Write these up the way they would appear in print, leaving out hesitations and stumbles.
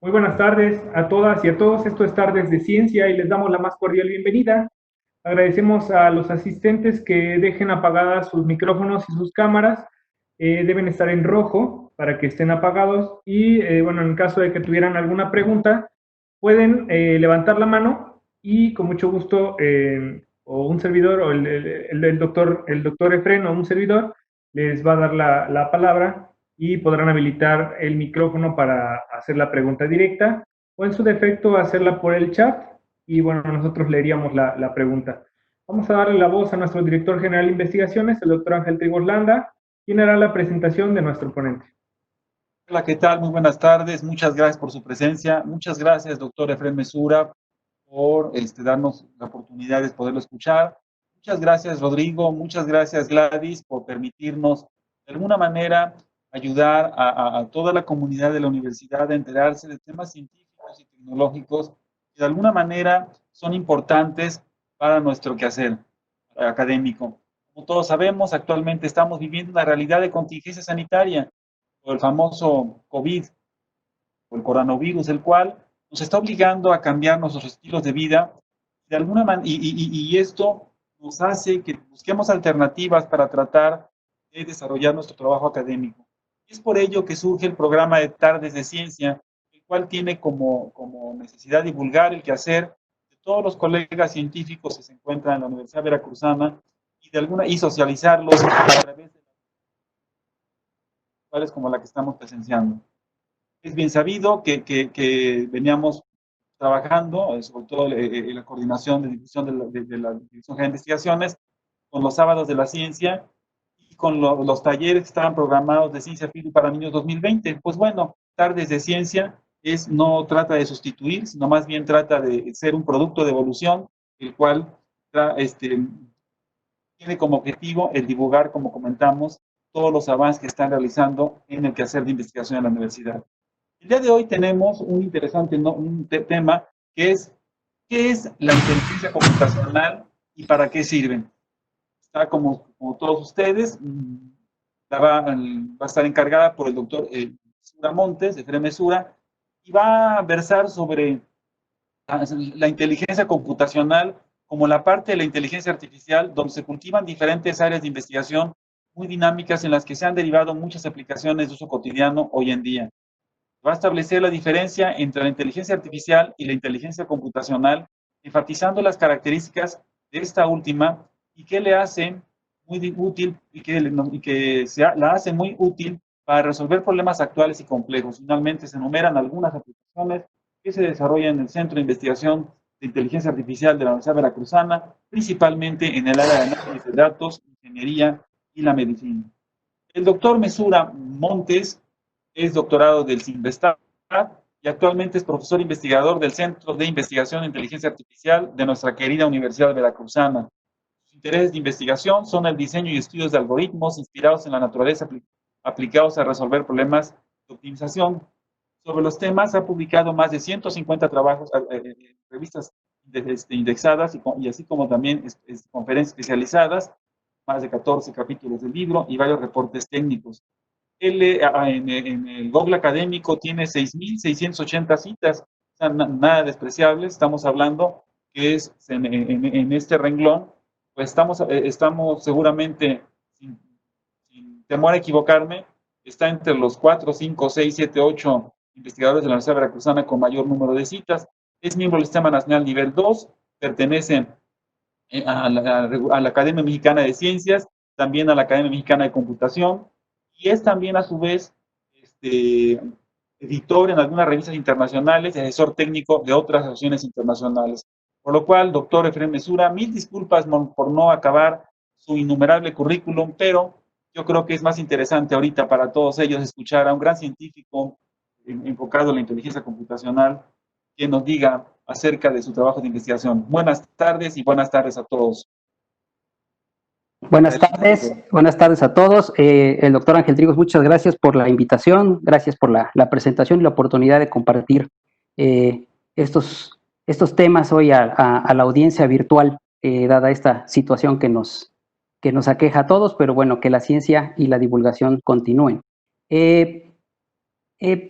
Muy buenas tardes a todas y a todos. Esto es Tardes de Ciencia y les damos la más cordial bienvenida. Agradecemos a los asistentes que dejen apagadas sus micrófonos y sus cámaras. Deben estar en rojo para que estén apagados y, bueno, en caso de que tuvieran alguna pregunta, pueden levantar la mano y con mucho gusto, o un servidor, o el doctor Efren o un servidor, les va a dar la palabra y podrán habilitar el micrófono para hacer la pregunta directa o en su defecto hacerla por el chat y bueno, nosotros leeríamos la pregunta. Vamos a darle la voz a nuestro director general de investigaciones, el doctor Ángel Trigos Landa, quien hará la presentación de nuestro ponente. Hola, ¿qué tal? Muy buenas tardes. Muchas gracias por su presencia. Muchas gracias, doctor Efren Mesura, por darnos la oportunidad de poderlo escuchar. Muchas gracias, Rodrigo. Muchas gracias, Gladys, por permitirnos, de alguna manera, ayudar a toda la comunidad de la universidad a enterarse de temas científicos y tecnológicos que, de alguna manera, son importantes para nuestro quehacer académico. Como todos sabemos, actualmente estamos viviendo una realidad de contingencia sanitaria por el famoso COVID, o el coronavirus, el cual nos está obligando a cambiar nuestros estilos de vida de alguna manera, y esto nos hace que busquemos alternativas para tratar de desarrollar nuestro trabajo académico. Y es por ello que surge el programa de Tardes de Ciencia, el cual tiene como necesidad divulgar el quehacer de todos los colegas científicos que se encuentran en la Universidad Veracruzana y socializarlos a través de las como la que estamos presenciando. Es bien sabido que veníamos trabajando, sobre todo en la coordinación de difusión de la Dirección General de Investigaciones, con los sábados de la ciencia y con los talleres que estaban programados de Ciencia FIDU para niños 2020. Pues bueno, Tardes de Ciencia no trata de sustituir, sino más bien trata de ser un producto de evolución, el cual tiene como objetivo el divulgar, como comentamos, todos los avances que están realizando en el quehacer de investigación en la universidad. El día de hoy tenemos un interesante tema que es ¿qué es la inteligencia computacional y para qué sirven? Está como todos ustedes, va a estar encargada por el doctor Mesura Montes, de Efren Mesura, y va a versar sobre la inteligencia computacional como la parte de la inteligencia artificial donde se cultivan diferentes áreas de investigación muy dinámicas en las que se han derivado muchas aplicaciones de uso cotidiano hoy en día. Va a establecer la diferencia entre la inteligencia artificial y la inteligencia computacional, enfatizando las características de esta última y que le hacen muy útil la hace muy útil para resolver problemas actuales y complejos. Finalmente se enumeran algunas aplicaciones que se desarrollan en el Centro de Investigación de Inteligencia Artificial de la Universidad Veracruzana, principalmente en el área de análisis de datos, ingeniería y la medicina. El doctor Mesura Montes es doctorado del CINVESTAR y actualmente es profesor investigador del Centro de Investigación de Inteligencia Artificial de nuestra querida Universidad Veracruzana. Sus intereses de investigación son el diseño y estudios de algoritmos inspirados en la naturaleza aplicados a resolver problemas de optimización. Sobre los temas ha publicado más de 150 trabajos en revistas indexadas y así como también conferencias especializadas, más de 14 capítulos del libro y varios reportes técnicos. Él en el Google académico tiene 6.680 citas, o sea, nada despreciables. Estamos hablando que es en este renglón, pues estamos seguramente, sin temor a equivocarme, está entre los 4, 5, 6, 7, 8 investigadores de la Universidad Veracruzana con mayor número de citas. Es miembro del Sistema Nacional Nivel 2, pertenece a la Academia Mexicana de Ciencias, también a la Academia Mexicana de Computación, y es también a su vez editor en algunas revistas internacionales y asesor técnico de otras asociaciones internacionales. Por lo cual, doctor Efren Mesura, mil disculpas por no acabar su innumerable currículum, pero yo creo que es más interesante ahorita para todos ellos escuchar a un gran científico enfocado en la inteligencia computacional que nos diga acerca de su trabajo de investigación. Buenas tardes y buenas tardes a todos. Buenas tardes a todos. El doctor Ángel Trigos, muchas gracias por la invitación, gracias por la presentación y la oportunidad de compartir estos temas hoy a la audiencia virtual, dada esta situación que nos aqueja a todos, pero bueno, que la ciencia y la divulgación continúen.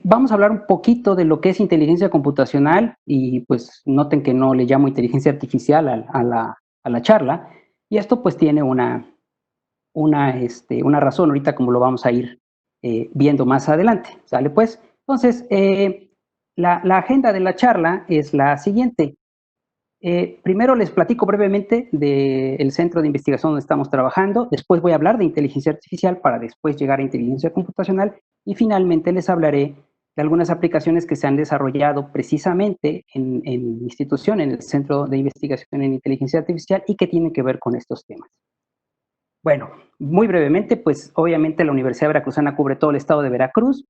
Vamos a hablar un poquito de lo que es inteligencia computacional y pues noten que no le llamo inteligencia artificial a la charla. Y esto pues tiene una razón ahorita como lo vamos a ir viendo más adelante. ¿Sale pues? Entonces, la agenda de la charla es la siguiente. Primero les platico brevemente del centro de investigación donde estamos trabajando, después voy a hablar de inteligencia artificial para después llegar a inteligencia computacional y finalmente les hablaré de algunas aplicaciones que se han desarrollado precisamente en mi institución, en el Centro de Investigación en Inteligencia Artificial y que tienen que ver con estos temas. Bueno, muy brevemente, pues obviamente la Universidad Veracruzana cubre todo el estado de Veracruz,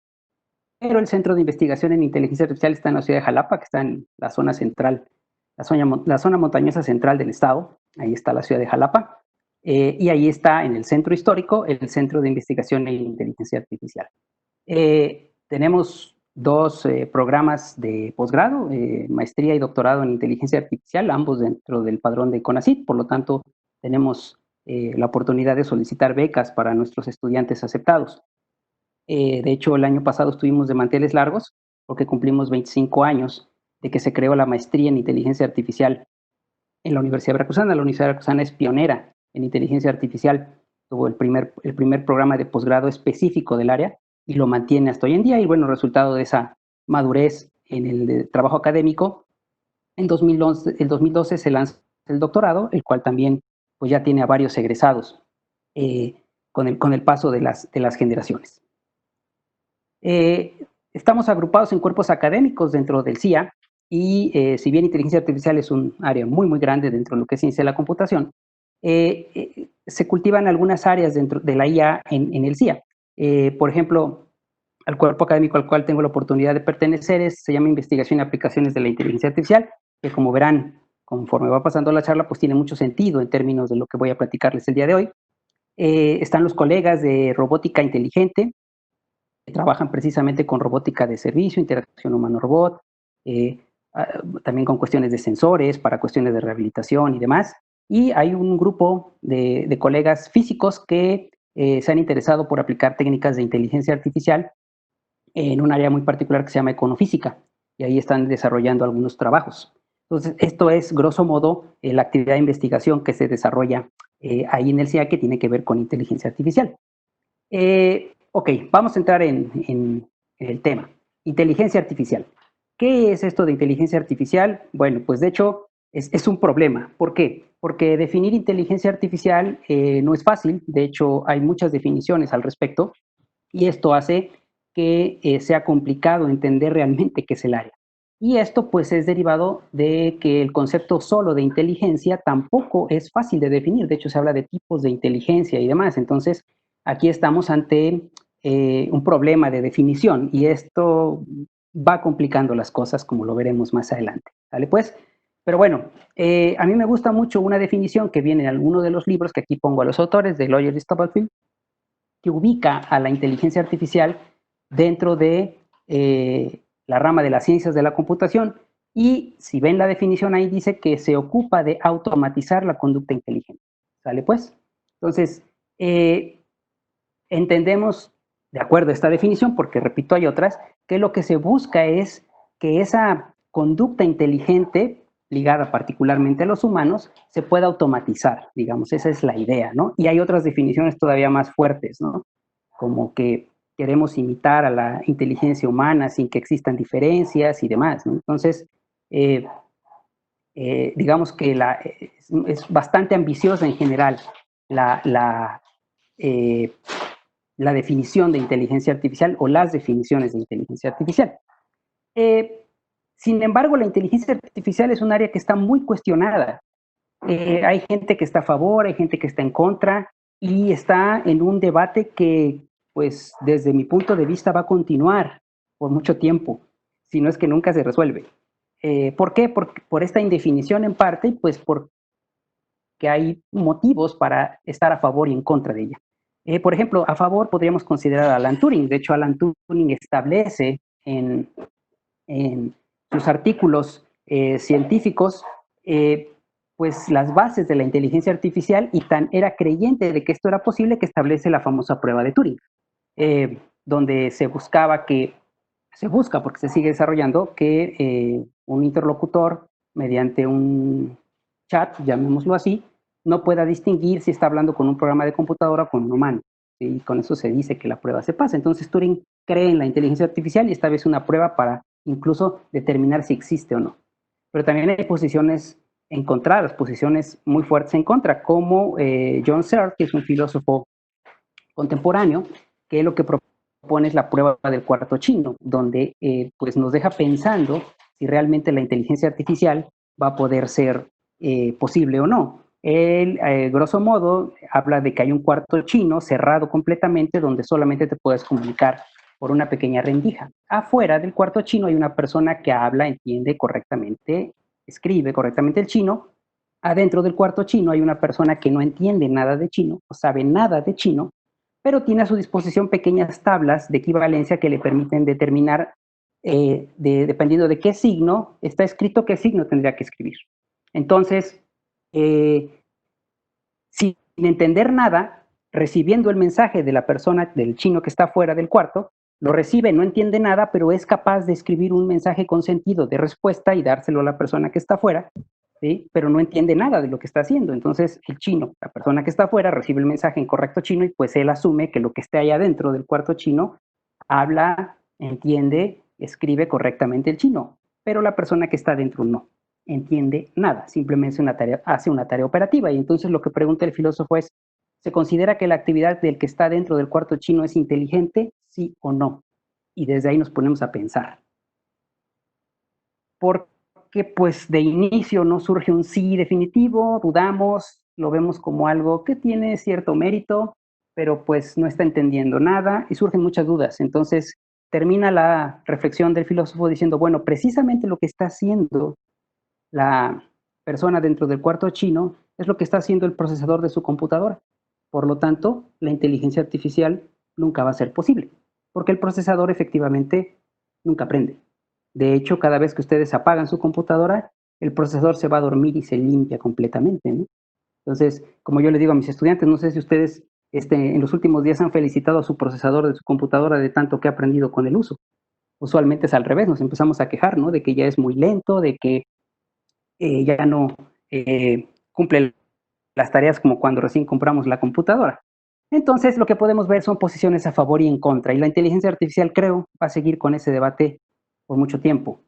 pero el Centro de Investigación en Inteligencia Artificial está en la ciudad de Jalapa, que está en la zona central, la zona montañosa central del estado. Ahí está la ciudad de Jalapa. Y ahí está en el centro histórico el Centro de Investigación en Inteligencia Artificial. Tenemos dos programas de posgrado, maestría y doctorado en inteligencia artificial, ambos dentro del padrón de CONACYT, por lo tanto tenemos la oportunidad de solicitar becas para nuestros estudiantes aceptados. De hecho, el año pasado estuvimos de manteles largos porque cumplimos 25 años de que se creó la maestría en inteligencia artificial en la Universidad Veracruzana. La Universidad Veracruzana es pionera en inteligencia artificial, tuvo el primer programa de posgrado específico del área y lo mantiene hasta hoy en día. Y bueno, resultado de esa madurez en el trabajo académico, en 2012 se lanza el doctorado, el cual también pues ya tiene a varios egresados con el paso de las generaciones. Estamos agrupados en cuerpos académicos dentro del CIA y si bien inteligencia artificial es un área muy, muy grande dentro de lo que es ciencia de la computación, se cultivan algunas áreas dentro de la IA en el CIA. Por ejemplo, al cuerpo académico al cual tengo la oportunidad de pertenecer se llama Investigación y Aplicaciones de la Inteligencia Artificial, que como verán, conforme va pasando la charla, pues tiene mucho sentido en términos de lo que voy a platicarles el día de hoy. Están los colegas de Robótica Inteligente, que trabajan precisamente con robótica de servicio, interacción humano-robot, también con cuestiones de sensores, para cuestiones de rehabilitación y demás. Y hay un grupo de colegas físicos que se han interesado por aplicar técnicas de inteligencia artificial en un área muy particular que se llama econofísica, y ahí están desarrollando algunos trabajos. Entonces, esto es, grosso modo, la actividad de investigación que se desarrolla ahí en el CIA que tiene que ver con inteligencia artificial. Ok, vamos a entrar en el tema. Inteligencia artificial. ¿Qué es esto de inteligencia artificial? Bueno, pues de hecho es un problema. ¿Por qué? Porque definir inteligencia artificial no es fácil. De hecho, hay muchas definiciones al respecto y esto hace que sea complicado entender realmente qué es el área. Y esto pues es derivado de que el concepto solo de inteligencia tampoco es fácil de definir. De hecho, se habla de tipos de inteligencia y demás. Entonces, aquí estamos ante un problema de definición y esto va complicando las cosas como lo veremos más adelante. ¿Vale? Pues, pero bueno, a mí me gusta mucho una definición que viene en alguno de los libros que aquí pongo a los autores, de Lawyer y Stubblefield, que ubica a la inteligencia artificial dentro de la rama de las ciencias de la computación y si ven la definición ahí dice que se ocupa de automatizar la conducta inteligente. ¿Sale pues? Entonces, entendemos, de acuerdo a esta definición, porque repito hay otras, que lo que se busca es que esa conducta inteligente ligada particularmente a los humanos, se pueda automatizar, digamos, esa es la idea, ¿no? Y hay otras definiciones todavía más fuertes, ¿no? Como que queremos imitar a la inteligencia humana sin que existan diferencias y demás, ¿no? Entonces, digamos que es bastante ambiciosa en general la definición de inteligencia artificial o las definiciones de inteligencia artificial. Sin embargo, la inteligencia artificial es un área que está muy cuestionada. Hay gente que está a favor, hay gente que está en contra y está en un debate que, pues, desde mi punto de vista va a continuar por mucho tiempo, si no es que nunca se resuelve. ¿Por qué? Por esta indefinición en parte y pues porque hay motivos para estar a favor y en contra de ella. Por ejemplo, a favor podríamos considerar a Alan Turing. De hecho, Alan Turing establece en sus artículos científicos pues las bases de la inteligencia artificial y tan era creyente de que esto era posible que establece la famosa prueba de Turing, donde se buscaba que se busca, porque se sigue desarrollando, que un interlocutor, mediante un chat, llamémoslo así, no pueda distinguir si está hablando con un programa de computadora o con un humano. ¿Sí? Y con eso se dice que la prueba se pasa. Entonces Turing cree en la inteligencia artificial y esta vez una prueba para incluso determinar si existe o no. Pero también hay posiciones encontradas, posiciones muy fuertes en contra, como John Searle, que es un filósofo contemporáneo, que lo que propone es la prueba del cuarto chino, donde pues nos deja pensando si realmente la inteligencia artificial va a poder ser posible o no. Él, grosso modo, habla de que hay un cuarto chino cerrado completamente donde solamente te puedes comunicar por una pequeña rendija. Afuera del cuarto chino hay una persona que habla, entiende correctamente, escribe correctamente el chino. Adentro del cuarto chino hay una persona que no entiende nada de chino, o sabe nada de chino, pero tiene a su disposición pequeñas tablas de equivalencia que le permiten determinar, dependiendo de qué signo está escrito, qué signo tendría que escribir. Entonces, sin entender nada, recibiendo el mensaje de la persona, del chino que está fuera del cuarto, lo recibe, no entiende nada, pero es capaz de escribir un mensaje con sentido de respuesta y dárselo a la persona que está fuera, ¿sí? Pero no entiende nada de lo que está haciendo. Entonces, el chino, la persona que está afuera, recibe el mensaje en correcto chino y pues él asume que lo que esté allá adentro del cuarto chino habla, entiende, escribe correctamente el chino, pero la persona que está adentro no entiende nada, simplemente hace una tarea operativa. Y entonces lo que pregunta el filósofo es, ¿se considera que la actividad del que está dentro del cuarto chino es inteligente, sí o no? Y desde ahí nos ponemos a pensar. Porque pues de inicio no surge un sí definitivo, dudamos, lo vemos como algo que tiene cierto mérito, pero pues no está entendiendo nada y surgen muchas dudas. Entonces termina la reflexión del filósofo diciendo, bueno, precisamente lo que está haciendo la persona dentro del cuarto chino es lo que está haciendo el procesador de su computadora. Por lo tanto, la inteligencia artificial nunca va a ser posible, porque el procesador efectivamente nunca aprende. De hecho, cada vez que ustedes apagan su computadora, el procesador se va a dormir y se limpia completamente, ¿no? Entonces, como yo les digo a mis estudiantes, no sé si ustedes en los últimos días han felicitado a su procesador de su computadora de tanto que ha aprendido con el uso. Usualmente es al revés, nos empezamos a quejar, ¿no? De que ya es muy lento, de que ya no cumple las tareas como cuando recién compramos la computadora. Entonces, lo que podemos ver son posiciones a favor y en contra, y la inteligencia artificial, creo, va a seguir con ese debate por mucho tiempo.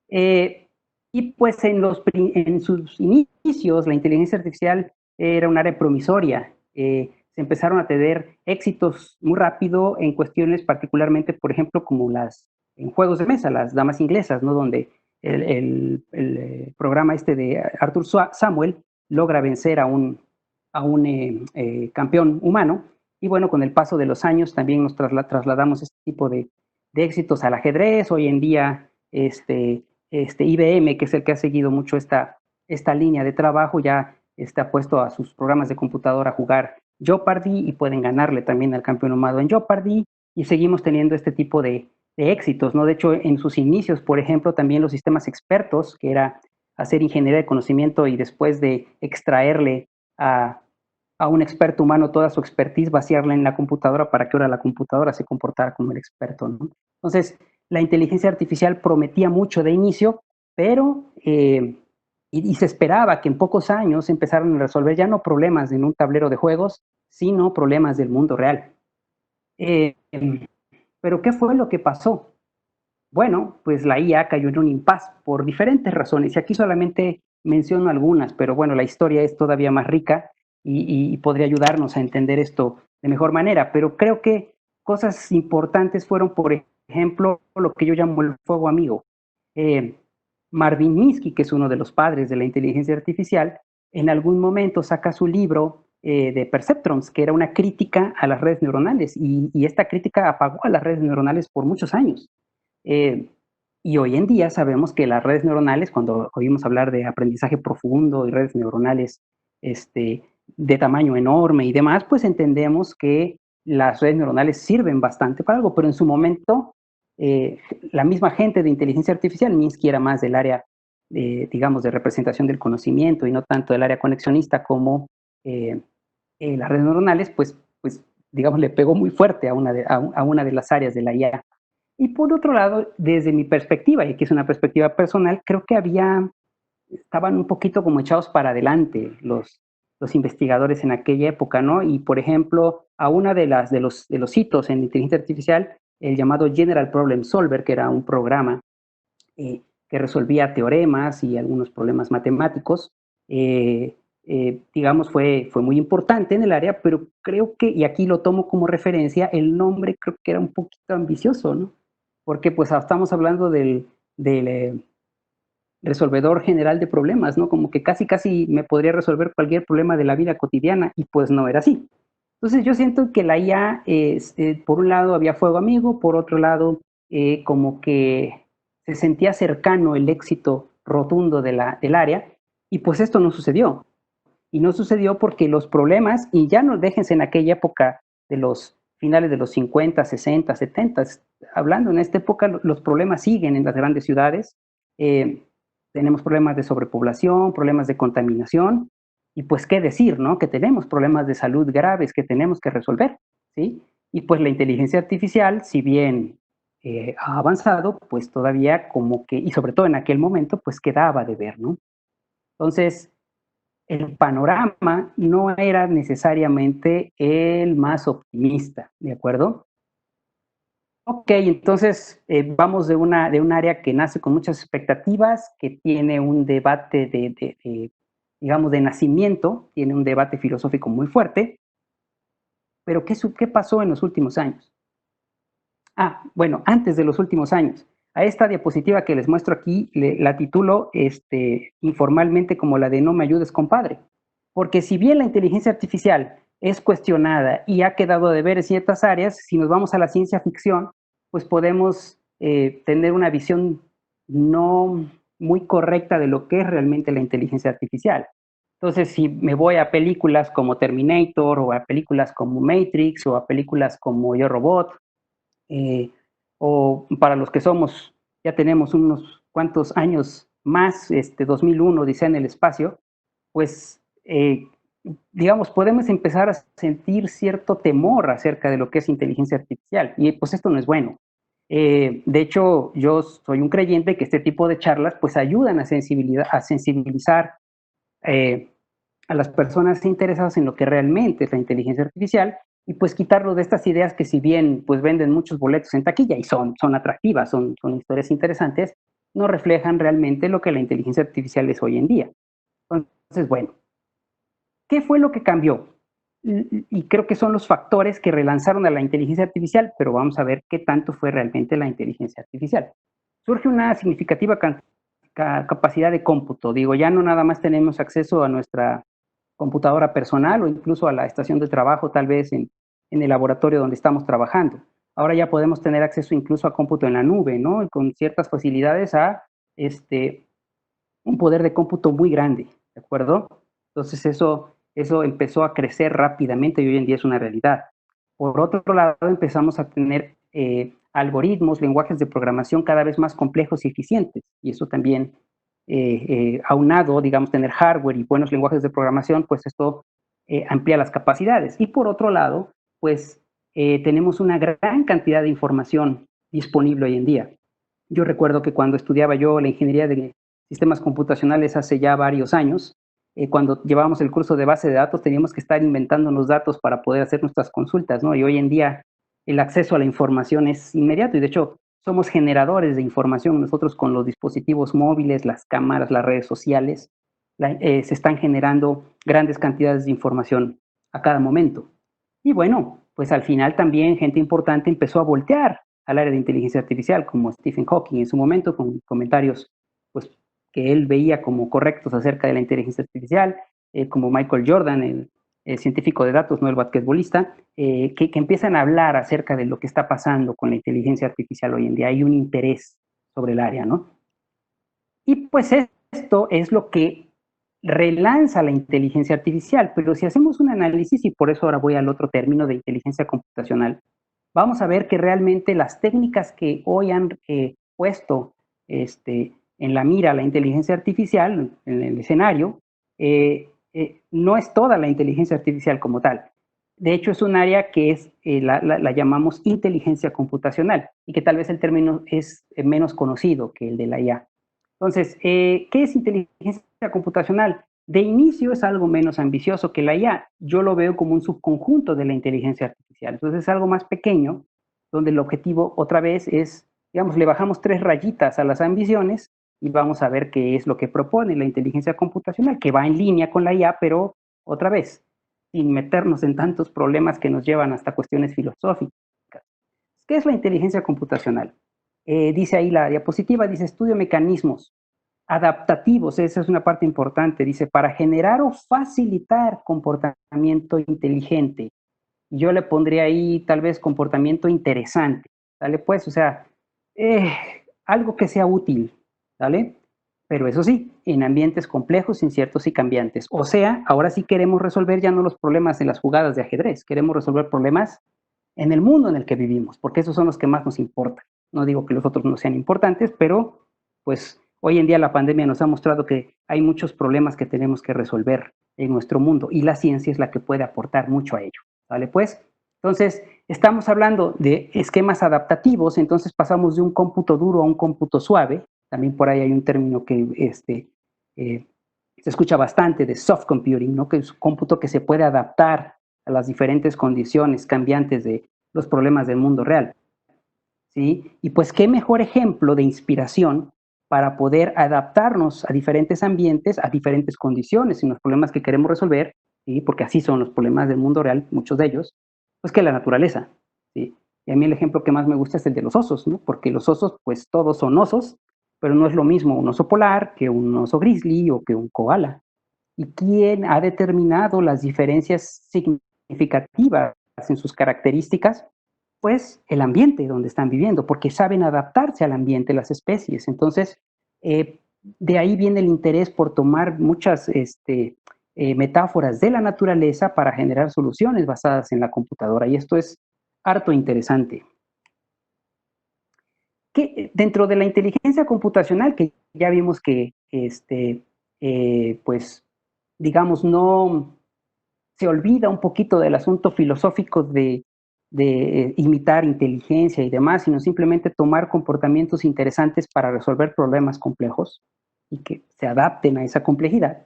Y pues en sus inicios, la inteligencia artificial era un área promisoria. Se empezaron a tener éxitos muy rápido en cuestiones particularmente, por ejemplo, como en juegos de mesa, las damas inglesas, ¿no? Donde el programa de Arthur Samuel logra vencer a un campeón humano. Y bueno, con el paso de los años también nos trasladamos este tipo de éxitos al ajedrez. Hoy en día, IBM, que es el que ha seguido mucho esta línea de trabajo, ya está puesto a sus programas de computadora a jugar Jeopardy y pueden ganarle también al campeón humano en Jeopardy. Y seguimos teniendo este tipo de éxitos, ¿no? De hecho, en sus inicios, por ejemplo, también los sistemas expertos, que era hacer ingeniería de conocimiento y después de extraerle a un experto humano toda su expertise, vaciarla en la computadora para que ahora la computadora se comportara como el experto, ¿no? Entonces, la inteligencia artificial prometía mucho de inicio, pero y se esperaba que en pocos años empezaran a resolver ya no problemas en un tablero de juegos, sino problemas del mundo real. Pero ¿qué fue lo que pasó? Bueno, pues la IA cayó en un impasse por diferentes razones, y aquí solamente menciono algunas, pero bueno, la historia es todavía más rica y podría ayudarnos a entender esto de mejor manera, pero creo que cosas importantes fueron, por ejemplo, lo que yo llamo el fuego amigo. Marvin Minsky, que es uno de los padres de la inteligencia artificial, en algún momento saca su libro de Perceptrons, que era una crítica a las redes neuronales, y esta crítica apagó a las redes neuronales por muchos años. Y hoy en día sabemos que las redes neuronales, cuando oímos hablar de aprendizaje profundo y redes neuronales de tamaño enorme y demás, pues entendemos que las redes neuronales sirven bastante para algo, pero en su momento la misma gente de inteligencia artificial, Minsky era más del área, digamos, de representación del conocimiento y no tanto del área conexionista como las redes neuronales, pues digamos, le pegó muy fuerte a una de las áreas de la IA. Y por otro lado, desde mi perspectiva, y aquí es una perspectiva personal, creo que estaban un poquito como echados para adelante los investigadores en aquella época, ¿no? Y por ejemplo, a una de los hitos en inteligencia artificial, el llamado General Problem Solver, que era un programa que resolvía teoremas y algunos problemas matemáticos, digamos, fue muy importante en el área, pero creo que, y aquí lo tomo como referencia, el nombre creo que era un poquito ambicioso, ¿no? Porque pues estamos hablando del resolvedor general de problemas, ¿no? Como que casi me podría resolver cualquier problema de la vida cotidiana, y pues no era así. Entonces yo siento que la IA, por un lado había fuego amigo, por otro lado como que se sentía cercano el éxito rotundo del área, y pues esto no sucedió. Y no sucedió porque los problemas, y ya no déjense en aquella época de los finales de los 50, 60, 70, hablando en esta época, los problemas siguen en las grandes ciudades. Eh, Tenemos problemas de sobrepoblación, problemas de contaminación, y pues qué decir, ¿no? Que tenemos problemas de salud graves que tenemos que resolver, ¿sí? Y pues la inteligencia artificial, si bien ha avanzado, pues todavía como que, y sobre todo en aquel momento, pues quedaba de ver, ¿no? Entonces, el panorama no era necesariamente el más optimista, ¿de acuerdo? Ok, entonces vamos de un área que nace con muchas expectativas, que tiene un debate digamos, de nacimiento, tiene un debate filosófico muy fuerte, pero ¿qué pasó en los últimos años? Bueno, antes de los últimos años. A esta diapositiva que les muestro aquí, la titulo informalmente como la de "No me ayudes, compadre", porque si bien la inteligencia artificial es cuestionada y ha quedado de ver en ciertas áreas, si nos vamos a la ciencia ficción, pues podemos tener una visión no muy correcta de lo que es realmente la inteligencia artificial. Entonces, si me voy a películas como Terminator, o a películas como Matrix, o a películas como Yo Robot, eh, o para los que ya tenemos unos cuantos años más, 2001, Odisea en el espacio, pues, digamos, podemos empezar a sentir cierto temor acerca de lo que es inteligencia artificial, y pues esto no es bueno. De hecho, yo soy un creyente que este tipo de charlas pues ayudan a sensibilizar eh, a las personas interesadas en lo que realmente es la inteligencia artificial, y pues quitarlo de estas ideas que, si bien pues venden muchos boletos en taquilla y son atractivas, son historias interesantes, no reflejan realmente lo que la inteligencia artificial es hoy en día. Entonces, bueno, ¿qué fue lo que cambió? Y creo que son los factores que relanzaron a la inteligencia artificial, pero vamos a ver qué tanto fue realmente la inteligencia artificial. Surge una significativa capacidad de cómputo. Digo, ya no nada más tenemos acceso a nuestra computadora personal o incluso a la estación de trabajo, tal vez en el laboratorio donde estamos trabajando. Ahora ya podemos tener acceso incluso a cómputo en la nube, ¿no? Y con ciertas facilidades a un poder de cómputo muy grande, ¿de acuerdo? Entonces eso empezó a crecer rápidamente y hoy en día es una realidad. Por otro lado, empezamos a tener algoritmos, lenguajes de programación cada vez más complejos y eficientes, y eso también, aunado, digamos, tener hardware y buenos lenguajes de programación, pues esto amplía las capacidades. Y por otro lado, pues tenemos una gran cantidad de información disponible hoy en día. Yo recuerdo que cuando estudiaba yo la ingeniería de sistemas computacionales hace ya varios años, cuando llevábamos el curso de base de datos teníamos que estar inventando los datos para poder hacer nuestras consultas, ¿no? Y hoy en día el acceso a la información es inmediato, y de hecho somos generadores de información nosotros con los dispositivos móviles, las cámaras, las redes sociales. Se están generando grandes cantidades de información a cada momento. Y bueno, pues al final también gente importante empezó a voltear al área de inteligencia artificial, como Stephen Hawking en su momento, con comentarios pues, que él veía como correctos acerca de la inteligencia artificial, como Michael Jordan, el científico de datos, no el basquetbolista, que empiezan a hablar acerca de lo que está pasando con la inteligencia artificial hoy en día. Hay un interés sobre el área, ¿no? Y pues esto es lo que relanza la inteligencia artificial, pero si hacemos un análisis, y por eso ahora voy al otro término de inteligencia computacional, vamos a ver que realmente las técnicas que hoy han puesto en la mira la inteligencia artificial, en el escenario, no es toda la inteligencia artificial como tal. de hecho es un área que es, la llamamos inteligencia computacional y que tal vez el término es menos conocido que el de la IA. Entonces, ¿qué es inteligencia computacional? De inicio es algo menos ambicioso que la IA. Yo lo veo como un subconjunto de la inteligencia artificial. Entonces es algo más pequeño, donde el objetivo otra vez es, digamos, le bajamos 3 rayitas a las ambiciones y vamos a ver qué es lo que propone la inteligencia computacional, que va en línea con la IA, pero otra vez, sin meternos en tantos problemas que nos llevan hasta cuestiones filosóficas. ¿Qué es la inteligencia computacional? Dice ahí la diapositiva, dice estudio mecanismos adaptativos, esa es una parte importante, dice, para generar o facilitar comportamiento inteligente. Yo le pondría ahí tal vez comportamiento interesante, ¿vale? Pues, o sea, algo que sea útil, ¿vale? Pero eso sí, en ambientes complejos, inciertos y cambiantes. O sea, ahora sí queremos resolver ya no los problemas de las jugadas de ajedrez, queremos resolver problemas en el mundo en el que vivimos, porque esos son los que más nos importan. No digo que los otros no sean importantes, pero pues hoy en día la pandemia nos ha mostrado que hay muchos problemas que tenemos que resolver en nuestro mundo y la ciencia es la que puede aportar mucho a ello. ¿Vale? Pues, entonces, estamos hablando de esquemas adaptativos, entonces pasamos de un cómputo duro a un cómputo suave. También por ahí hay un término que se escucha bastante de soft computing, ¿no? Que es un cómputo que se puede adaptar a las diferentes condiciones cambiantes de los problemas del mundo real. ¿Sí? Y pues qué mejor ejemplo de inspiración para poder adaptarnos a diferentes ambientes, a diferentes condiciones y los problemas que queremos resolver, ¿sí? Porque así son los problemas del mundo real, muchos de ellos, pues que la naturaleza. ¿Sí? Y a mí el ejemplo que más me gusta es el de los osos, ¿no? Porque los osos, pues todos son osos, pero no es lo mismo un oso polar que un oso grizzly o que un koala. ¿Y quién ha determinado las diferencias significativas en sus características? Pues el ambiente donde están viviendo, porque saben adaptarse al ambiente las especies. Entonces, de ahí viene el interés por tomar muchas metáforas de la naturaleza para generar soluciones basadas en la computadora. Y esto es harto interesante. Que dentro de la inteligencia computacional, que ya vimos que, pues, digamos, no se olvida un poquito del asunto filosófico de imitar inteligencia y demás, sino simplemente tomar comportamientos interesantes para resolver problemas complejos y que se adapten a esa complejidad.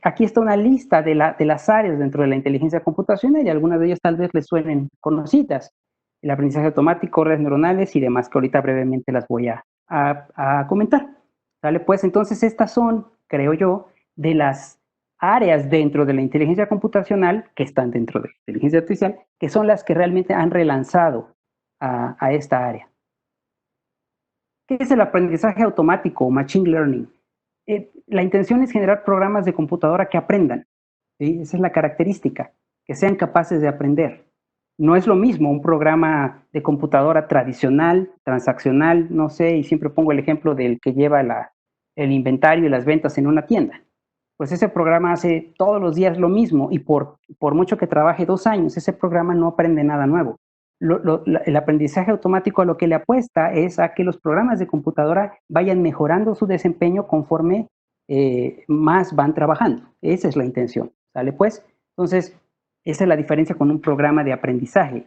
Aquí está una lista de las áreas dentro de la inteligencia computacional y algunas de ellas tal vez les suenen conocidas. El aprendizaje automático, redes neuronales y demás, que ahorita brevemente las voy a comentar. ¿Vale? Pues entonces estas son, creo yo, de las áreas dentro de la inteligencia computacional que están dentro de la inteligencia artificial, que son las que realmente han relanzado a esta área. ¿Qué es el aprendizaje automático o machine learning? La intención es generar programas de computadora que aprendan. ¿Sí? Esa es la característica, que sean capaces de aprender. No es lo mismo un programa de computadora tradicional, transaccional, no sé, y siempre pongo el ejemplo del que lleva el inventario y las ventas en una tienda. Pues ese programa hace todos los días lo mismo y por mucho que trabaje 2 años, ese programa no aprende nada nuevo. El aprendizaje automático a lo que le apuesta es a que los programas de computadora vayan mejorando su desempeño conforme más van trabajando. Esa es la intención, ¿sale? Pues, entonces, esa es la diferencia con un programa de aprendizaje.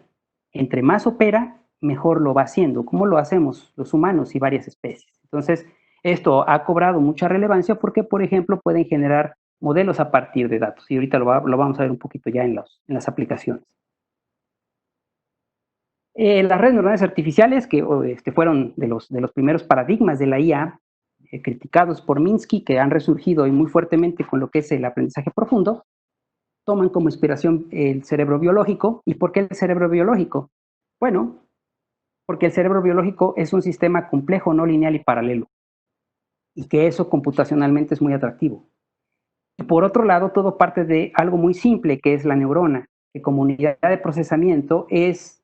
Entre más opera, mejor lo va haciendo, como lo hacemos los humanos y varias especies. Entonces, esto ha cobrado mucha relevancia porque, por ejemplo, pueden generar modelos a partir de datos. Y ahorita lo vamos a ver un poquito ya en las aplicaciones. Las redes neuronales artificiales, que fueron de los primeros paradigmas de la IA, criticados por Minsky, que han resurgido hoy muy fuertemente con lo que es el aprendizaje profundo, toman como inspiración el cerebro biológico. ¿Y por qué el cerebro biológico? Bueno, porque el cerebro biológico es un sistema complejo, no lineal y paralelo. Y que eso computacionalmente es muy atractivo. Y por otro lado, todo parte de algo muy simple, que es la neurona, que como unidad de procesamiento es,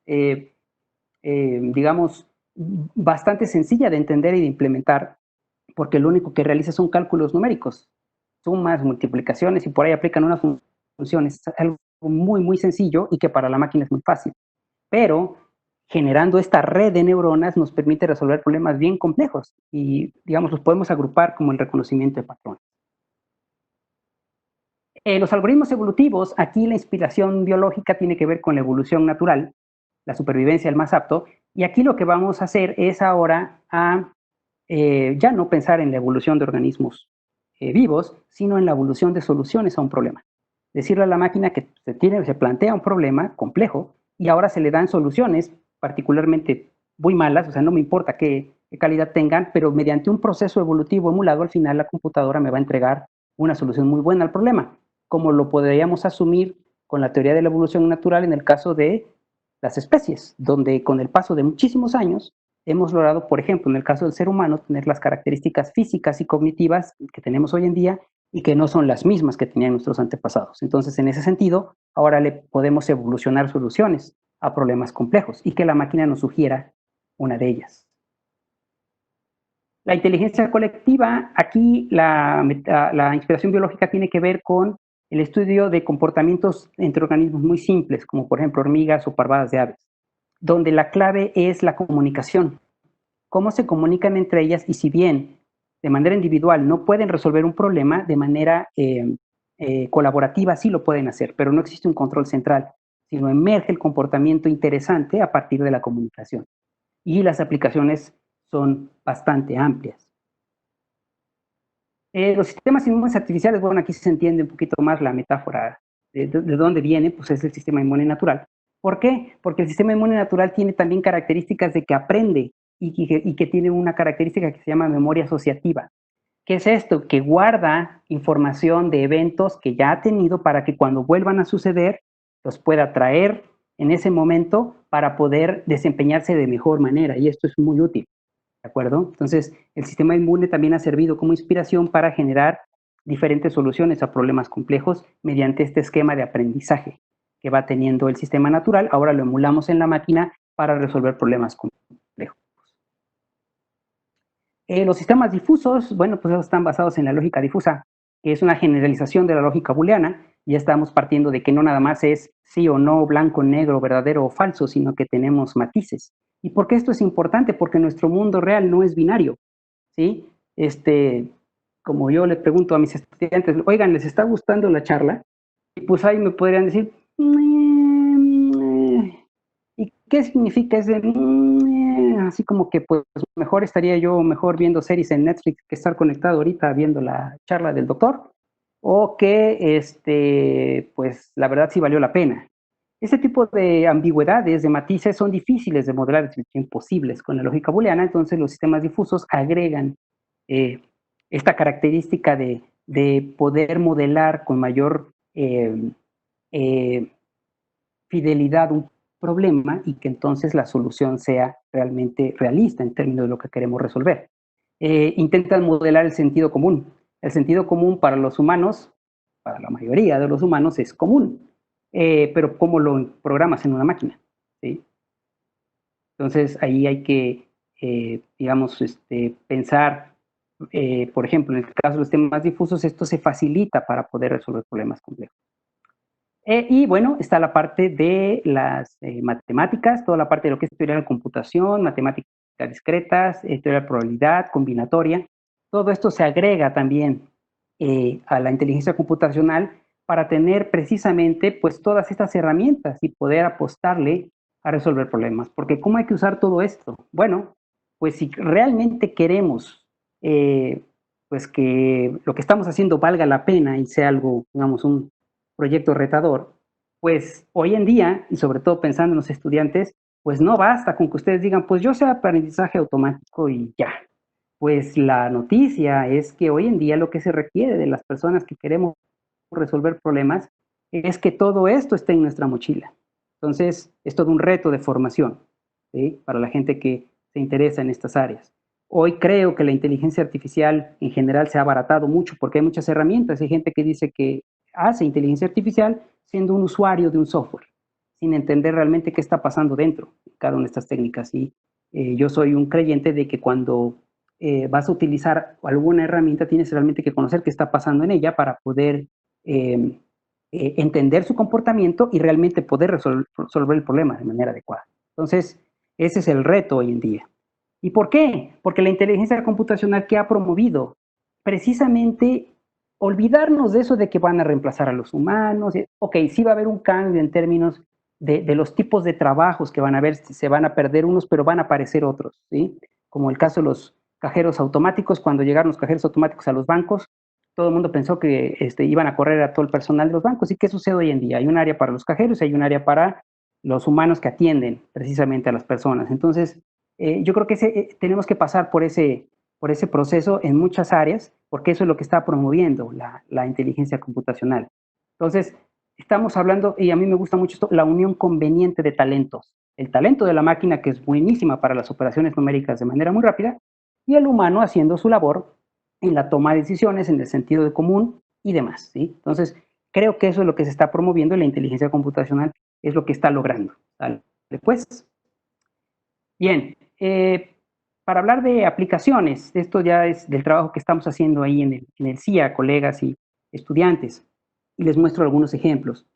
digamos, bastante sencilla de entender y de implementar, porque lo único que realiza son cálculos numéricos, sumas, multiplicaciones, y por ahí aplican una función. Es algo muy, muy sencillo y que para la máquina es muy fácil. Pero generando esta red de neuronas nos permite resolver problemas bien complejos y, digamos, los podemos agrupar como el reconocimiento de patrones. Los algoritmos evolutivos, aquí la inspiración biológica tiene que ver con la evolución natural, la supervivencia del más apto, y aquí lo que vamos a hacer es ahora ya no pensar en la evolución de organismos vivos, sino en la evolución de soluciones a un problema. Decirle a la máquina que se plantea un problema complejo y ahora se le dan soluciones particularmente muy malas, o sea, no me importa qué calidad tengan, pero mediante un proceso evolutivo emulado, al final la computadora me va a entregar una solución muy buena al problema, como lo podríamos asumir con la teoría de la evolución natural en el caso de las especies, donde con el paso de muchísimos años hemos logrado, por ejemplo, en el caso del ser humano, tener las características físicas y cognitivas que tenemos hoy en día y que no son las mismas que tenían nuestros antepasados. Entonces, en ese sentido, ahora le podemos evolucionar soluciones a problemas complejos y que la máquina nos sugiera una de ellas. La inteligencia colectiva, aquí la inspiración biológica tiene que ver con el estudio de comportamientos entre organismos muy simples, como por ejemplo hormigas o parvadas de aves, donde la clave es la comunicación. Cómo se comunican entre ellas y si bien de manera individual no pueden resolver un problema, de manera colaborativa sí lo pueden hacer, pero no existe un control central, sino emerge el comportamiento interesante a partir de la comunicación. Y las aplicaciones son bastante amplias. Los sistemas inmunes artificiales, bueno, aquí se entiende un poquito más la metáfora de dónde viene, pues es el sistema inmune natural. ¿Por qué? Porque el sistema inmune natural tiene también características de que aprende y que tiene una característica que se llama memoria asociativa. ¿Qué es esto? Que guarda información de eventos que ya ha tenido para que cuando vuelvan a suceder los pueda traer en ese momento para poder desempeñarse de mejor manera, y esto es muy útil, ¿de acuerdo? Entonces, el sistema inmune también ha servido como inspiración para generar diferentes soluciones a problemas complejos mediante este esquema de aprendizaje que va teniendo el sistema natural. Ahora lo emulamos en la máquina para resolver problemas complejos. Los sistemas difusos, bueno, pues están basados en la lógica difusa, que es una generalización de la lógica booleana. Ya estamos partiendo de que no nada más es sí o no, blanco, negro, verdadero o falso, sino que tenemos matices. ¿Y por qué esto es importante? Porque nuestro mundo real no es binario, ¿sí? Como yo le pregunto a mis estudiantes, oigan, ¿les está gustando la charla? Y pues ahí me podrían decir, ¿y qué significa ese? Así como que pues mejor estaría yo mejor viendo series en Netflix que estar conectado ahorita viendo la charla del doctor, o que pues la verdad sí valió la pena. Este tipo de ambigüedades, de matices, son difíciles de modelar, es imposibles con la lógica booleana. Entonces los sistemas difusos agregan eh, esta característica de poder modelar con mayor fidelidad un problema y que entonces la solución sea realmente realista en términos de lo que queremos resolver. Intentan modelar el sentido común. El sentido común para los humanos, para la mayoría de los humanos, es común, pero ¿cómo lo programas en una máquina? ¿Sí? Entonces ahí hay que, digamos, pensar, por ejemplo, en el caso de los temas difusos, esto se facilita para poder resolver problemas complejos. Y bueno, está la parte de las matemáticas, toda la parte de lo que es teoría de la computación, matemáticas discretas, teoría de la probabilidad, combinatoria. Todo esto se agrega también a la inteligencia computacional para tener precisamente pues todas estas herramientas y poder apostarle a resolver problemas. Porque ¿cómo hay que usar todo esto? Bueno, pues si realmente queremos pues que lo que estamos haciendo valga la pena y sea algo, digamos, un proyecto retador, pues hoy en día, y sobre todo pensando en los estudiantes, pues no basta con que ustedes digan, pues yo sé aprendizaje automático y ya. Pues la noticia es que hoy en día lo que se requiere de las personas que queremos resolver problemas es que todo esto esté en nuestra mochila. Entonces, es todo un reto de formación, ¿sí? Para la gente que se interesa en estas áreas. Hoy creo que la inteligencia artificial en general se ha abaratado mucho porque hay muchas herramientas. Hay gente que dice que hace inteligencia artificial siendo un usuario de un software, sin entender realmente qué está pasando dentro de cada una de estas técnicas. Y yo soy un creyente de que cuando vas a utilizar alguna herramienta, tienes realmente que conocer qué está pasando en ella para poder entender su comportamiento y realmente poder resolver el problema de manera adecuada. Entonces, ese es el reto hoy en día. ¿Y por qué? Porque la inteligencia computacional que ha promovido precisamente olvidarnos de eso de que van a reemplazar a los humanos. Ok, sí va a haber un cambio en términos de los tipos de trabajos que van a haber, se van a perder unos, pero van a aparecer otros, ¿sí? Como el caso de los cajeros automáticos, cuando llegaron los cajeros automáticos a los bancos, todo el mundo pensó que iban a correr a todo el personal de los bancos. ¿Y qué sucede hoy en día? Hay un área para los cajeros y hay un área para los humanos que atienden precisamente a las personas. Entonces, yo creo que tenemos que pasar por ese proceso en muchas áreas, porque eso es lo que está promoviendo la inteligencia computacional. Entonces, estamos hablando, y a mí me gusta mucho esto, la unión conveniente de talentos. El talento de la máquina, que es buenísima para las operaciones numéricas de manera muy rápida, y el humano haciendo su labor en la toma de decisiones, en el sentido de común y demás, ¿sí? Entonces, creo que eso es lo que se está promoviendo y la inteligencia computacional es lo que está logrando. ¿Vale? Pues, bien, para hablar de aplicaciones, esto ya es del trabajo que estamos haciendo ahí en el CIA, colegas y estudiantes, y les muestro algunos ejemplos.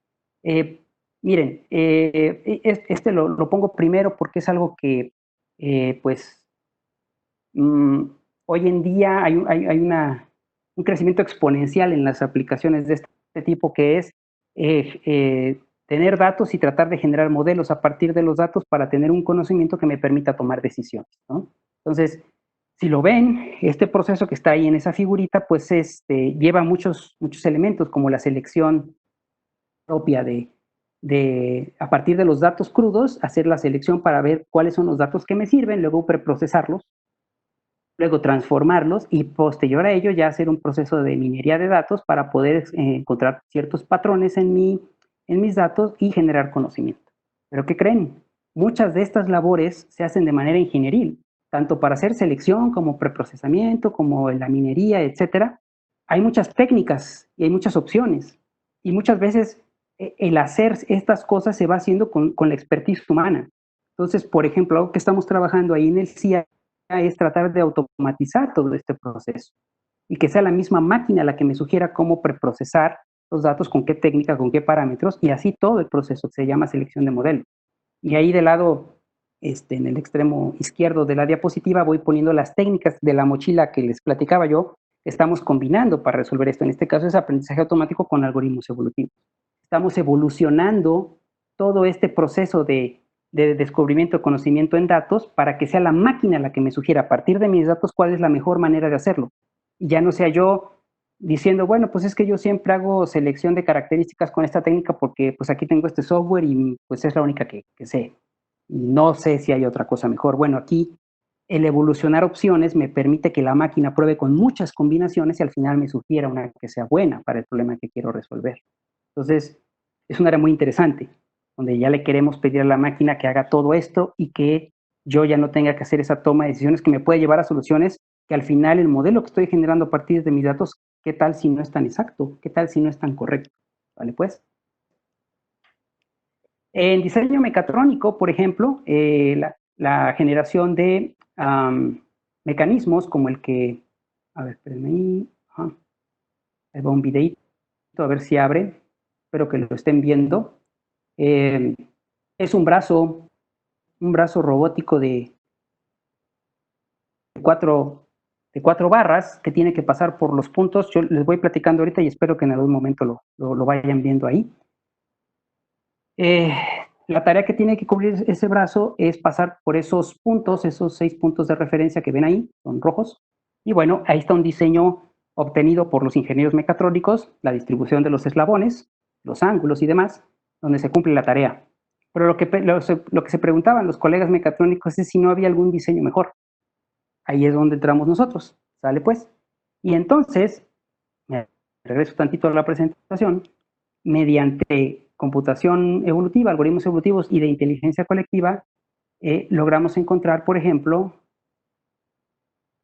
Miren, este lo pongo primero porque es algo que, pues, hoy en día hay un crecimiento exponencial en las aplicaciones de este tipo, que es tener datos y tratar de generar modelos a partir de los datos para tener un conocimiento que me permita tomar decisiones, ¿no? Entonces, si lo ven, este proceso que está ahí en esa figurita, pues lleva muchos elementos, como la selección propia a partir de los datos crudos, hacer la selección para ver cuáles son los datos que me sirven, luego preprocesarlos, luego transformarlos y posterior a ello ya hacer un proceso de minería de datos para poder encontrar ciertos patrones en mis datos y generar conocimiento. ¿Pero qué creen? Muchas de estas labores se hacen de manera ingenieril, tanto para hacer selección como preprocesamiento, como en la minería, etcétera. Hay muchas técnicas y hay muchas opciones. Y muchas veces el hacer estas cosas se va haciendo con la expertise humana. Entonces, por ejemplo, algo que estamos trabajando ahí en el CIA es tratar de automatizar todo este proceso y que sea la misma máquina la que me sugiera cómo preprocesar los datos, con qué técnica, con qué parámetros, y así todo el proceso, se llama selección de modelo. Y ahí del lado, en el extremo izquierdo de la diapositiva, voy poniendo las técnicas de la mochila que les platicaba yo, estamos combinando para resolver esto. En este caso es aprendizaje automático con algoritmos evolutivos. Estamos evolucionando todo este proceso de descubrimiento de conocimiento en datos para que sea la máquina la que me sugiera a partir de mis datos cuál es la mejor manera de hacerlo. Y ya no sea yo diciendo, bueno, pues es que yo siempre hago selección de características con esta técnica porque pues aquí tengo este software y pues es la única que sé. Y no sé si hay otra cosa mejor. Bueno, aquí el evolucionar opciones me permite que la máquina pruebe con muchas combinaciones y al final me sugiera una que sea buena para el problema que quiero resolver. Entonces, es un área muy interesante, donde ya le queremos pedir a la máquina que haga todo esto y que yo ya no tenga que hacer esa toma de decisiones que me puede llevar a soluciones que al final el modelo que estoy generando a partir de mis datos, ¿qué tal si no es tan exacto? ¿Qué tal si no es tan correcto? ¿Vale? Pues, en diseño mecatrónico, por ejemplo, la generación de mecanismos como el que, a ver, espérenme ahí, ahí va un videito, a ver si abre, espero que lo estén viendo. Es un brazo robótico de cuatro barras que tiene que pasar por los puntos. Yo les voy platicando ahorita y espero que en algún momento lo vayan viendo ahí. La tarea que tiene que cubrir ese brazo es pasar por esos puntos, esos 6 puntos de referencia que ven ahí, son rojos. Y bueno, ahí está un diseño obtenido por los ingenieros mecatrónicos, la distribución de los eslabones, los ángulos y demás, donde se cumple la tarea. Pero lo que se preguntaban los colegas mecatrónicos es si no había algún diseño mejor. Ahí es donde entramos nosotros, ¿sale pues? Y entonces, me regreso tantito a la presentación, mediante computación evolutiva, algoritmos evolutivos y de inteligencia colectiva, logramos encontrar, por ejemplo,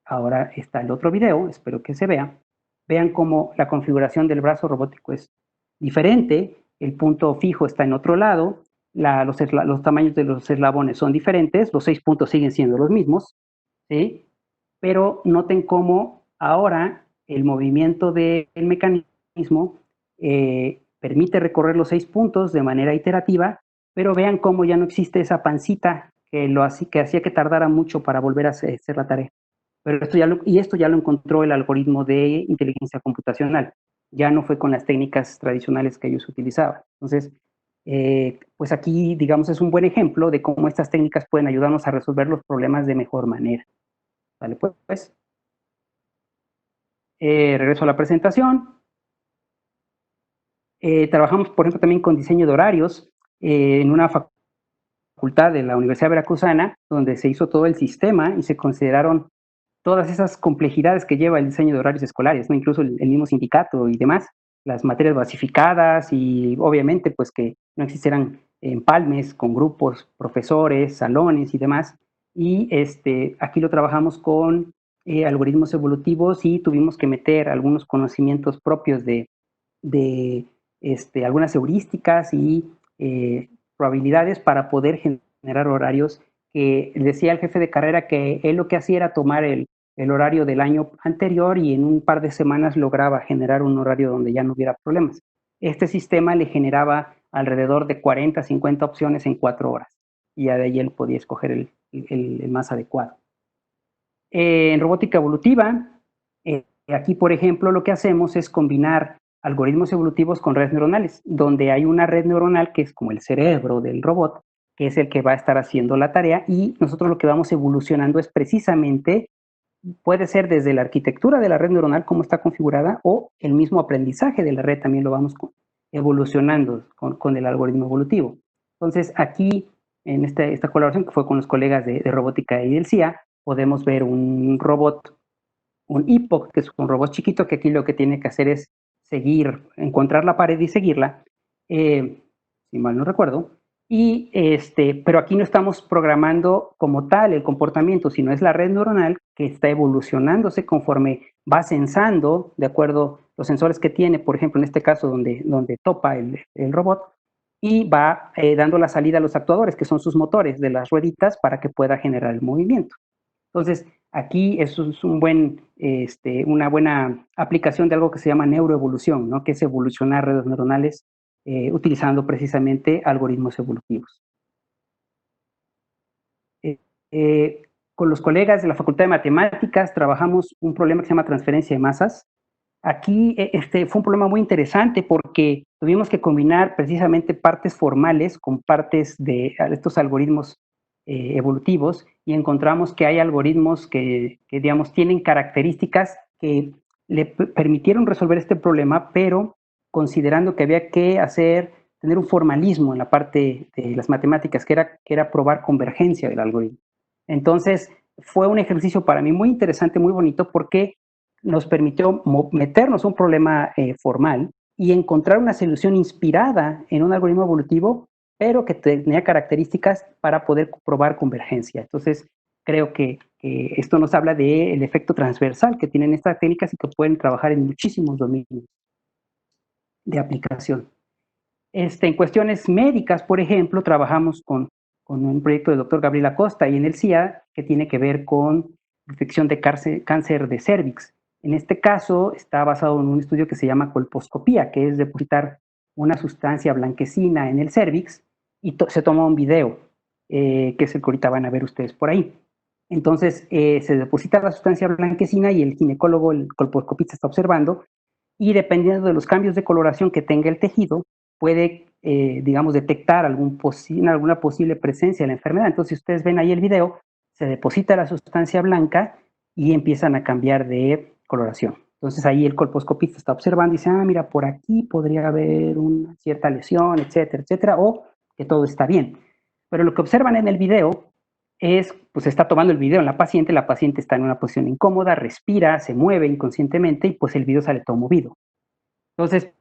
ahora está el otro video, espero que se vea, vean cómo la configuración del brazo robótico es diferente, el punto fijo está en otro lado, los tamaños de los eslabones son diferentes, los 6 puntos siguen siendo los mismos, ¿sí? Pero noten cómo ahora el movimiento del mecanismo permite recorrer los 6 puntos de manera iterativa, pero vean cómo ya no existe esa pancita que hacía que tardara mucho para volver a hacer la tarea. Pero esto ya lo encontró el algoritmo de inteligencia computacional. ya no fue con las técnicas tradicionales que ellos utilizaban. Entonces, pues aquí, digamos, es un buen ejemplo de cómo estas técnicas pueden ayudarnos a resolver los problemas de mejor manera. ¿Vale? Pues, regreso a la presentación. Trabajamos, por ejemplo, también con diseño de horarios en una facultad de la Universidad Veracruzana, donde se hizo todo el sistema y se consideraron todas esas complejidades que lleva el diseño de horarios escolares, ¿no? Incluso el mismo sindicato y demás, las materias basificadas y obviamente pues que no existieran empalmes con grupos, profesores, salones y demás. Y aquí lo trabajamos con algoritmos evolutivos y tuvimos que meter algunos conocimientos propios de algunas heurísticas y probabilidades para poder generar horarios que decía el jefe de carrera que él lo que hacía era tomar el horario del año anterior y en un par de semanas lograba generar un horario donde ya no hubiera problemas. Este sistema le generaba alrededor de 40, 50 opciones en 4 horas y ya de ahí él podía escoger el más adecuado. En robótica evolutiva, aquí por ejemplo lo que hacemos es combinar algoritmos evolutivos con redes neuronales, donde hay una red neuronal que es como el cerebro del robot, que es el que va a estar haciendo la tarea y nosotros lo que vamos evolucionando es precisamente, puede ser desde la arquitectura de la red neuronal, cómo está configurada, o el mismo aprendizaje de la red también lo vamos evolucionando con el algoritmo evolutivo. Entonces aquí, en esta colaboración que fue con los colegas de robótica y del CIA, podemos ver un robot, un Epoch, que es un robot chiquito que aquí lo que tiene que hacer es seguir, encontrar la pared y seguirla, si mal no recuerdo, y pero aquí no estamos programando como tal el comportamiento, sino es la red neuronal que está evolucionándose conforme va sensando, de acuerdo los sensores que tiene, por ejemplo, en este caso donde topa el robot, y va dando la salida a los actuadores, que son sus motores de las rueditas, para que pueda generar el movimiento. Entonces, aquí eso es una buena aplicación de algo que se llama neuroevolución, ¿no? Que es evolucionar redes neuronales utilizando precisamente algoritmos evolutivos. Con los colegas de la Facultad de Matemáticas trabajamos un problema que se llama transferencia de masas. Aquí fue un problema muy interesante porque tuvimos que combinar precisamente partes formales con partes de estos algoritmos evolutivos y encontramos que hay algoritmos que digamos, tienen características que le permitieron resolver este problema, pero considerando que había que tener un formalismo en la parte de las matemáticas, que era probar convergencia del algoritmo. Entonces, fue un ejercicio para mí muy interesante, muy bonito, porque nos permitió meternos a un problema formal y encontrar una solución inspirada en un algoritmo evolutivo, pero que tenía características para poder probar convergencia. Entonces, creo que esto nos habla del efecto transversal que tienen estas técnicas y que pueden trabajar en muchísimos dominios de aplicación. En cuestiones médicas, por ejemplo, trabajamos con un proyecto del doctor Gabriel Acosta y en el CIA que tiene que ver con detección de cáncer de cervix. En este caso está basado en un estudio que se llama colposcopía, que es depositar una sustancia blanquecina en el cervix y se toma un video, que es el que ahorita van a ver ustedes por ahí. Entonces se deposita la sustancia blanquecina y el ginecólogo, el colposcopista, está observando y dependiendo de los cambios de coloración que tenga el tejido, puede, digamos, detectar alguna posible presencia de la enfermedad. Entonces, si ustedes ven ahí el video, se deposita la sustancia blanca y empiezan a cambiar de coloración. Entonces, ahí el colposcopista está observando y dice, mira, por aquí podría haber una cierta lesión, etcétera, etcétera, o que todo está bien. Pero lo que observan en el video es, pues está tomando el video en la paciente está en una posición incómoda, respira, se mueve inconscientemente y pues el video sale todo movido. Entonces,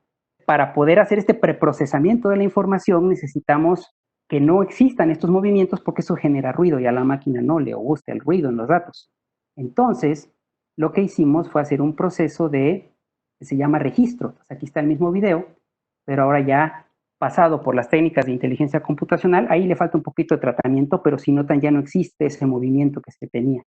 para poder hacer este preprocesamiento de la información necesitamos que no existan estos movimientos porque eso genera ruido y a la máquina no le gusta el ruido en los datos. Entonces, lo que hicimos fue hacer un proceso que se llama registro. Entonces, aquí está el mismo video, pero ahora ya pasado por las técnicas de inteligencia computacional, ahí le falta un poquito de tratamiento, pero si notan ya no existe ese movimiento que se tenía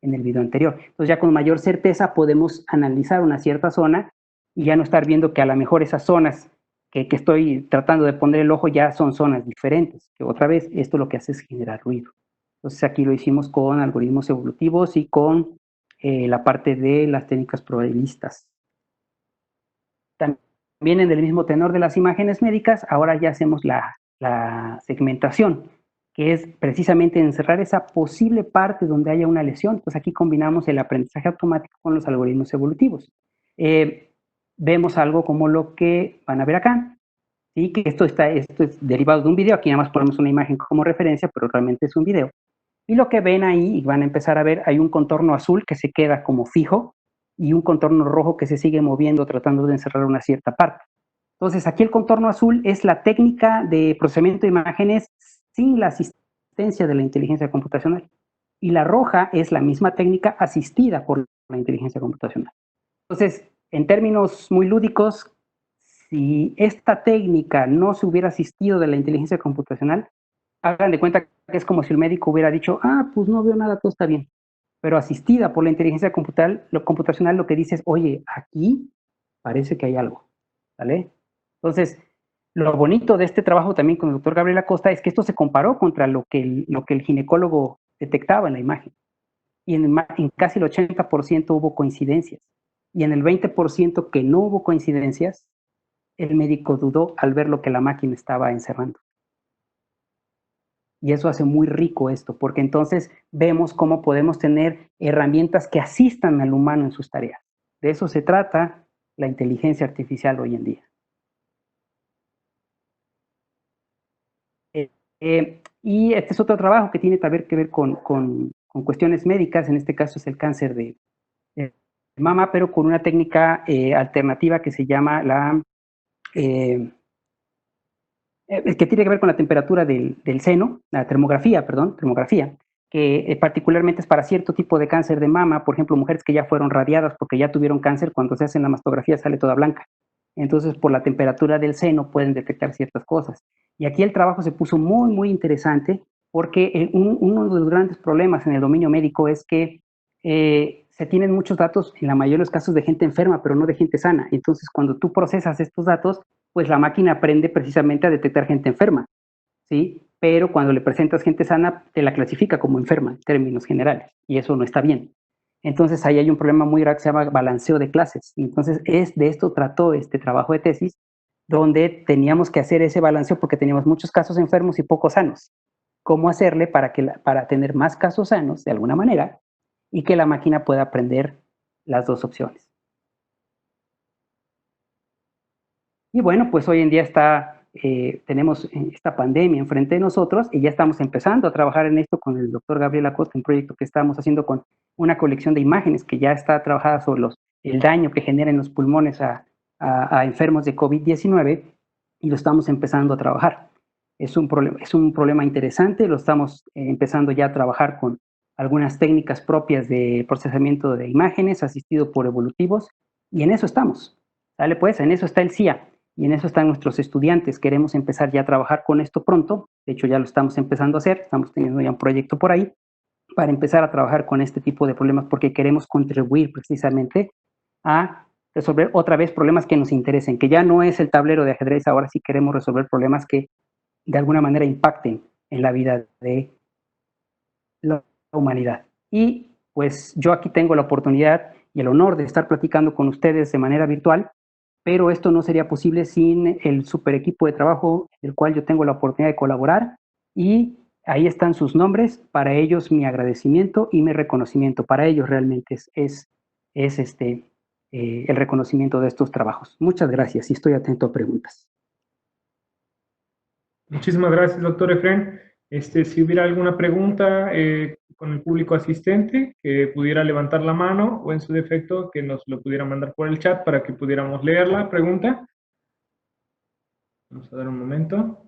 en el video anterior. Entonces ya con mayor certeza podemos analizar una cierta zona y ya no estar viendo que a lo mejor esas zonas que estoy tratando de poner el ojo ya son zonas diferentes, que otra vez esto lo que hace es generar ruido. Entonces aquí lo hicimos con algoritmos evolutivos y con la parte de las técnicas probabilistas. también en el mismo tenor de las imágenes médicas, ahora ya hacemos la segmentación, que es precisamente encerrar esa posible parte donde haya una lesión. Pues aquí combinamos el aprendizaje automático con los algoritmos evolutivos. Vemos algo como lo que van a ver acá, ¿sí? Que esto es derivado de un video. Aquí nada más ponemos una imagen como referencia, pero realmente es un video. Y lo que ven ahí, y van a empezar a ver, hay un contorno azul que se queda como fijo y un contorno rojo que se sigue moviendo tratando de encerrar una cierta parte. Entonces, aquí el contorno azul es la técnica de procesamiento de imágenes sin la asistencia de la inteligencia computacional. Y la roja es la misma técnica asistida por la inteligencia computacional. Entonces, en términos muy lúdicos, si esta técnica no se hubiera asistido de la inteligencia computacional, hagan de cuenta que es como si el médico hubiera dicho, pues no veo nada, todo está bien. Pero asistida por la inteligencia computacional, lo que dice es, oye, aquí parece que hay algo, ¿vale? Entonces, lo bonito de este trabajo también con el doctor Gabriel Acosta es que esto se comparó contra lo que el ginecólogo detectaba en la imagen. Y en casi el 80% hubo coincidencias. Y en el 20% que no hubo coincidencias, el médico dudó al ver lo que la máquina estaba encerrando. Y eso hace muy rico esto, porque entonces vemos cómo podemos tener herramientas que asistan al humano en sus tareas. De eso se trata la inteligencia artificial hoy en día. Y este es otro trabajo que tiene también que ver con cuestiones médicas, en este caso es el cáncer de mama, pero con una técnica alternativa que se llama que tiene que ver con la temperatura del seno, la termografía, que particularmente es para cierto tipo de cáncer de mama, por ejemplo, mujeres que ya fueron radiadas porque ya tuvieron cáncer, cuando se hacen la mastografía sale toda blanca. Entonces, por la temperatura del seno pueden detectar ciertas cosas. Y aquí el trabajo se puso muy, muy interesante porque uno de los grandes problemas en el dominio médico es que se tienen muchos datos, en la mayoría de los casos, de gente enferma, pero no de gente sana. Entonces, cuando tú procesas estos datos, pues la máquina aprende precisamente a detectar gente enferma, ¿sí? Pero cuando le presentas gente sana, te la clasifica como enferma en términos generales, y eso no está bien. Entonces ahí hay un problema muy grave que se llama balanceo de clases. Entonces de esto trató este trabajo de tesis, donde teníamos que hacer ese balanceo porque teníamos muchos casos enfermos y pocos sanos. ¿Cómo hacerle para tener más casos sanos, de alguna manera, y que la máquina pueda aprender las dos opciones? Y bueno, pues hoy en día tenemos esta pandemia enfrente de nosotros y ya estamos empezando a trabajar en esto con el doctor Gabriel Acosta, un proyecto que estamos haciendo con una colección de imágenes que ya está trabajada sobre el daño que genera en los pulmones a enfermos de COVID-19 y lo estamos empezando a trabajar. Es un problema interesante, lo estamos empezando ya a trabajar con algunas técnicas propias de procesamiento de imágenes asistido por evolutivos y en eso estamos. ¿Sale? Pues en eso está el CIA. Y en eso están nuestros estudiantes. Queremos empezar ya a trabajar con esto pronto. De hecho, ya lo estamos empezando a hacer. Estamos teniendo ya un proyecto por ahí para empezar a trabajar con este tipo de problemas porque queremos contribuir precisamente a resolver otra vez problemas que nos interesen, que ya no es el tablero de ajedrez, ahora sí queremos resolver problemas que de alguna manera impacten en la vida de la humanidad. Y pues yo aquí tengo la oportunidad y el honor de estar platicando con ustedes de manera virtual, pero esto no sería posible sin el super equipo de trabajo del cual yo tengo la oportunidad de colaborar y ahí están sus nombres, para ellos mi agradecimiento y mi reconocimiento, para ellos realmente es el reconocimiento de estos trabajos. Muchas gracias y estoy atento a preguntas. Muchísimas gracias, doctor Efren. Si hubiera alguna pregunta con el público asistente, que pudiera levantar la mano o en su defecto que nos lo pudiera mandar por el chat para que pudiéramos leer la pregunta. Vamos a dar un momento.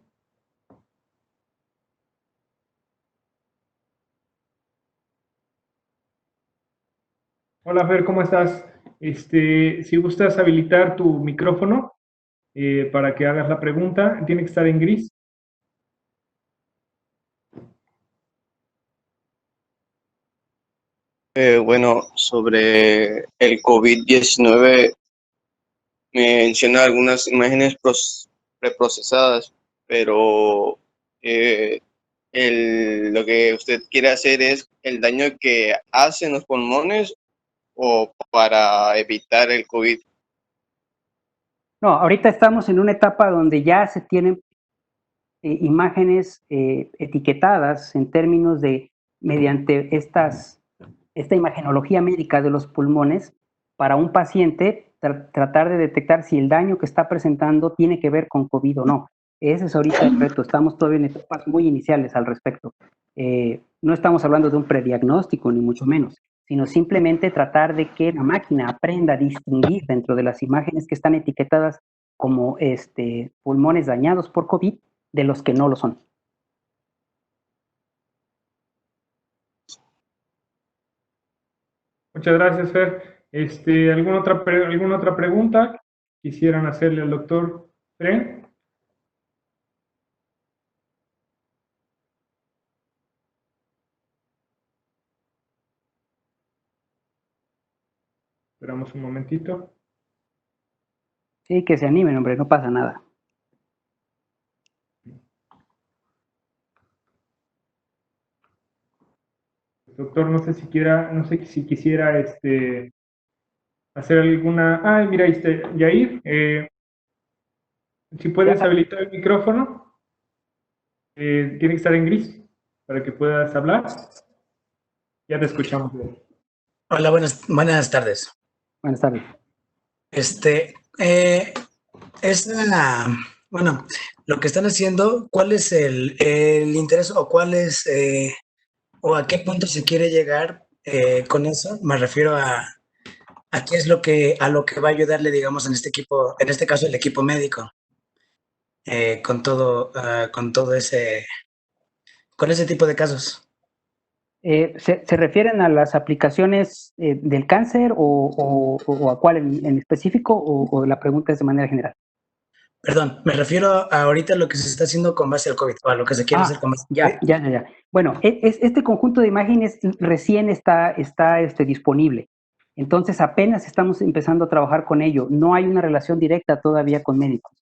Hola Fer, ¿cómo estás? Si gustas habilitar tu micrófono para que hagas la pregunta, tiene que estar en gris. Bueno, sobre el COVID-19 menciona algunas imágenes preprocesadas, pero lo que usted quiere hacer es el daño que hacen los pulmones o para evitar el COVID. No, ahorita estamos en una etapa donde ya se tienen imágenes etiquetadas en términos de, mediante esta imagenología médica de los pulmones, para un paciente tratar de detectar si el daño que está presentando tiene que ver con COVID o no. Ese es ahorita el reto, estamos todavía en etapas muy iniciales al respecto. No estamos hablando de un prediagnóstico, ni mucho menos, sino simplemente tratar de que la máquina aprenda a distinguir dentro de las imágenes que están etiquetadas como pulmones dañados por COVID de los que no lo son. Muchas gracias, Fer. ¿Alguna otra pregunta quisieran hacerle al doctor Fren? Esperamos un momentito. Sí, que se animen, hombre, no pasa nada. Doctor, no sé si quisiera hacer alguna. Ah, mira, ahí está Yair. Si puedes habilitar el micrófono, tiene que estar en gris para que puedas hablar. Ya te escuchamos. Hola, buenas tardes. Buenas tardes. Bueno, lo que están haciendo, ¿cuál es el interés o cuál es o a qué punto se quiere llegar con eso? Me refiero a qué es a lo que va a ayudarle, digamos, en este equipo, en este caso el equipo médico, con ese tipo de casos. ¿Se refieren a las aplicaciones del cáncer o a cuál en específico o la pregunta es de manera general? Perdón, me refiero a ahorita lo que se está haciendo con base al COVID o a lo que se quiere hacer con base al COVID. Ya. Bueno, este conjunto de imágenes recién está disponible. Entonces apenas estamos empezando a trabajar con ello. No hay una relación directa todavía con médicos.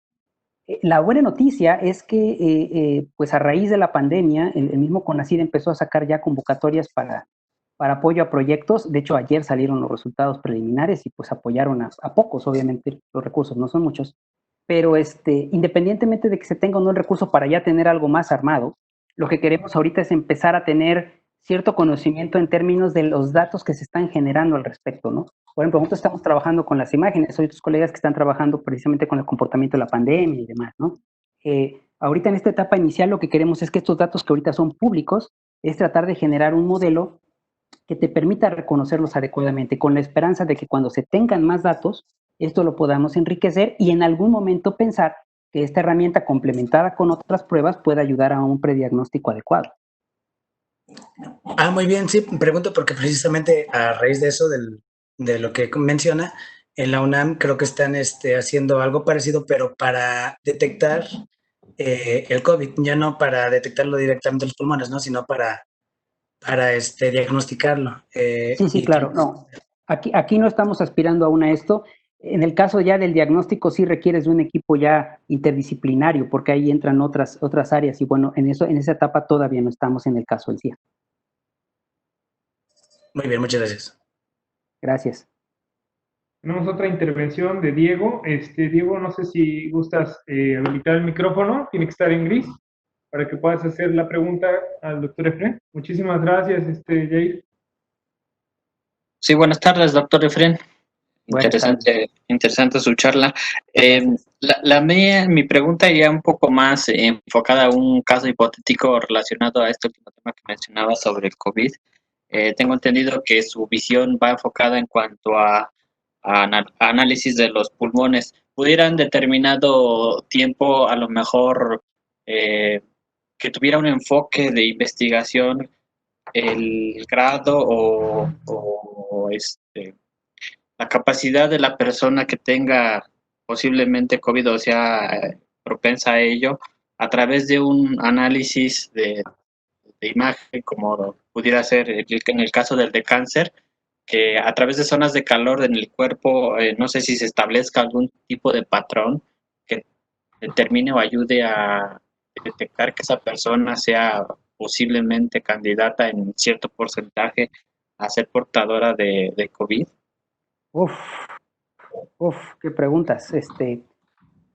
La buena noticia es que, pues a raíz de la pandemia, el mismo CONACYT empezó a sacar ya convocatorias para apoyo a proyectos. De hecho, ayer salieron los resultados preliminares y pues apoyaron a pocos, obviamente, los recursos, no son muchos. Pero independientemente de que se tenga o no el recurso para ya tener algo más armado, lo que queremos ahorita es empezar a tener cierto conocimiento en términos de los datos que se están generando al respecto, ¿no? Por ejemplo, nosotros estamos trabajando con las imágenes, hay otros colegas que están trabajando precisamente con el comportamiento de la pandemia y demás, ¿no? Ahorita en esta etapa inicial lo que queremos es que estos datos que ahorita son públicos, es tratar de generar un modelo que te permita reconocerlos adecuadamente, con la esperanza de que cuando se tengan más datos, esto lo podamos enriquecer y en algún momento pensar que esta herramienta complementada con otras pruebas pueda ayudar a un prediagnóstico adecuado. Muy bien, sí, pregunto porque precisamente a raíz de eso, de lo que menciona, en la UNAM creo que están haciendo algo parecido, pero para detectar el COVID, ya no para detectarlo directamente en los pulmones, ¿no? Sino para diagnosticarlo. Sí, claro, no. Aquí no estamos aspirando aún a esto. En el caso ya del diagnóstico sí requieres de un equipo ya interdisciplinario, porque ahí entran otras áreas y bueno, en esa etapa todavía no estamos en el caso del CIA. Muy bien, muchas gracias. Gracias. Tenemos otra intervención de Diego. Diego, no sé si gustas habilitar el micrófono, tiene que estar en gris para que puedas hacer la pregunta al doctor Efren. Muchísimas gracias, Jair. Sí, buenas tardes, doctor Efren. Interesante su charla. Mi pregunta iría un poco más enfocada a un caso hipotético relacionado a este último tema que mencionaba sobre el COVID. Tengo entendido que su visión va enfocada en cuanto a análisis de los pulmones. ¿Pudiera en determinado tiempo a lo mejor que tuviera un enfoque de investigación el grado o la capacidad de la persona que tenga posiblemente COVID o sea propensa a ello a través de un análisis de imagen como pudiera ser en el caso del de cáncer, que a través de zonas de calor en el cuerpo, no sé si se establezca algún tipo de patrón que determine o ayude a detectar que esa persona sea posiblemente candidata en cierto porcentaje a ser portadora de COVID. Uf, qué preguntas.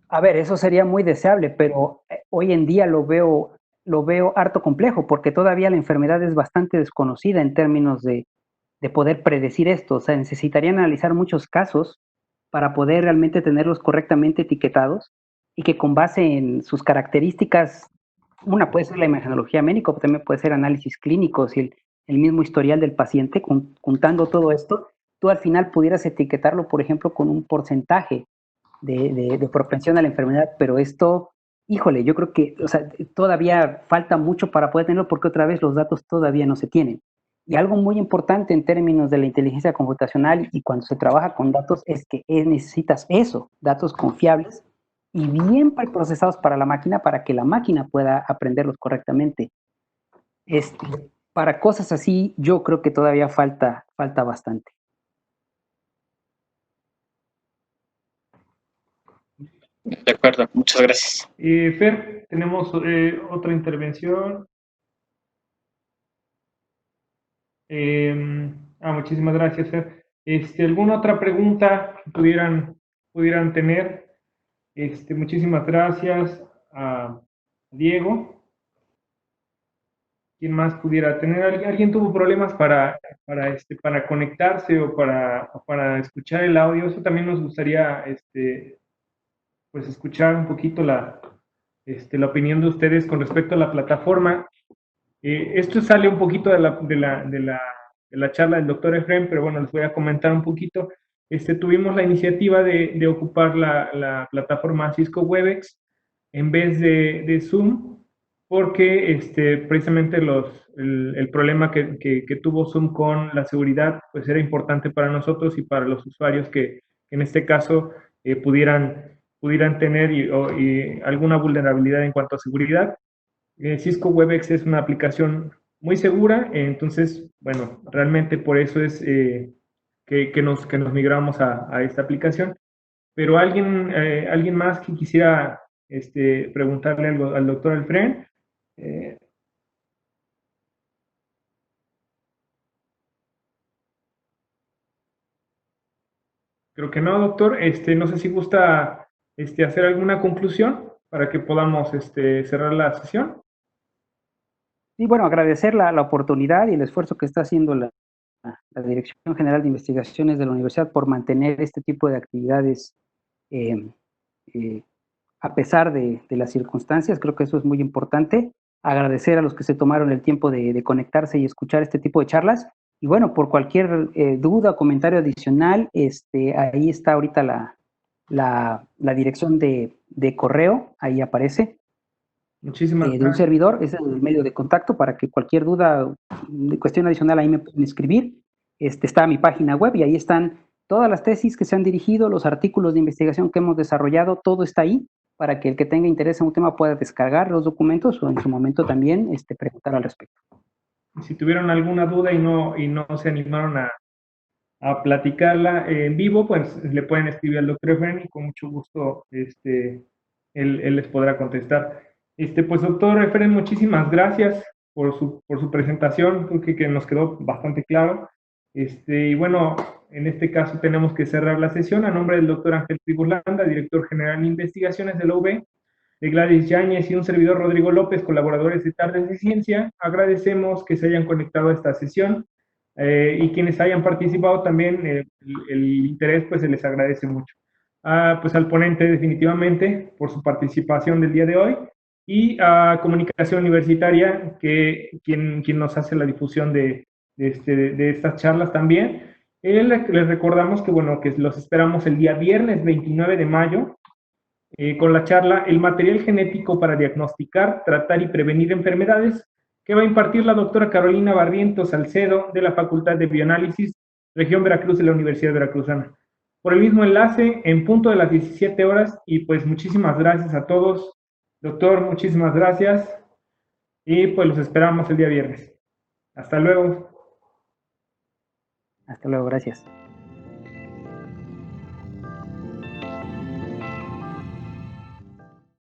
A ver, eso sería muy deseable, pero hoy en día lo veo harto complejo, porque todavía la enfermedad es bastante desconocida en términos de poder predecir esto. O sea, necesitarían analizar muchos casos para poder realmente tenerlos correctamente etiquetados y que con base en sus características, una puede ser la imagenología médica, pero también puede ser análisis clínicos y el mismo historial del paciente, juntando todo esto, tú al final pudieras etiquetarlo, por ejemplo, con un porcentaje de propensión a la enfermedad, pero esto, híjole, yo creo que, o sea, todavía falta mucho para poder tenerlo porque otra vez los datos todavía no se tienen. Y algo muy importante en términos de la inteligencia computacional y cuando se trabaja con datos es que necesitas eso, datos confiables y bien procesados para la máquina para que la máquina pueda aprenderlos correctamente. Este, para cosas así, yo creo que todavía falta bastante. De acuerdo, muchas gracias. Fer, tenemos otra intervención. Muchísimas gracias, Fer. ¿Alguna otra pregunta que pudieran tener? Muchísimas gracias a Diego. ¿Quién más pudiera tener? ¿Alguien tuvo problemas para conectarse o para escuchar el audio? Eso también nos gustaría pues escuchar un poquito la opinión de ustedes con respecto a la plataforma. Esto sale un poquito de la charla del doctor Efrén, pero bueno, les voy a comentar un poquito. Tuvimos la iniciativa de ocupar la plataforma Cisco Webex en vez de Zoom, porque precisamente el problema que tuvo Zoom con la seguridad, pues era importante para nosotros y para los usuarios que en este caso pudieran tener y alguna vulnerabilidad en cuanto a seguridad. Cisco Webex es una aplicación muy segura, entonces, bueno, realmente por eso es que nos migramos a esta aplicación. Pero alguien más que quisiera preguntarle algo al doctor Alfred. Creo que no, doctor. No sé si gusta hacer alguna conclusión para que podamos cerrar la sesión. Y bueno, agradecer la oportunidad y el esfuerzo que está haciendo la Dirección General de Investigaciones de la Universidad por mantener este tipo de actividades eh, eh, a pesar de las circunstancias. Creo que eso es muy importante. Agradecer a los que se tomaron el tiempo de conectarse y escuchar este tipo de charlas. Y bueno, por cualquier duda o comentario adicional, ahí está ahorita la dirección de correo, ahí aparece. Muchísimas De un gracias. servidor, ese es el medio de contacto para que cualquier duda de cuestión adicional ahí me pueden escribir. Está mi página web y ahí están todas las tesis que se han dirigido, los artículos de investigación que hemos desarrollado, todo está ahí para que el que tenga interés en un tema pueda descargar los documentos o en su momento también preguntar al respecto. Si tuvieron alguna duda y no se animaron a platicarla en vivo, pues le pueden escribir al doctor Efren y con mucho gusto él les podrá contestar. Pues doctor Efren, muchísimas gracias por su presentación, creo que nos quedó bastante claro. Y bueno, en este caso tenemos que cerrar la sesión a nombre del doctor Ángel Tribulanda, director general de investigaciones de la UB, de Gladys Yáñez y un servidor Rodrigo López, colaboradores de Tardes de Ciencia. Agradecemos que se hayan conectado a esta sesión. Y quienes hayan participado también, el interés pues se les agradece mucho. Pues al ponente definitivamente por su participación del día de hoy y a Comunicación Universitaria, quien nos hace la difusión de estas charlas también. Les recordamos que, bueno, que los esperamos el día viernes 29 de mayo con la charla El material genético para diagnosticar, tratar y prevenir enfermedades, que va a impartir la doctora Carolina Barrientos Salcedo de la Facultad de Bioanálisis, Región Veracruz de la Universidad Veracruzana. Por el mismo enlace, en punto de las 17 horas, y pues muchísimas gracias a todos. Doctor, muchísimas gracias, y pues los esperamos el día viernes. Hasta luego. Hasta luego, gracias.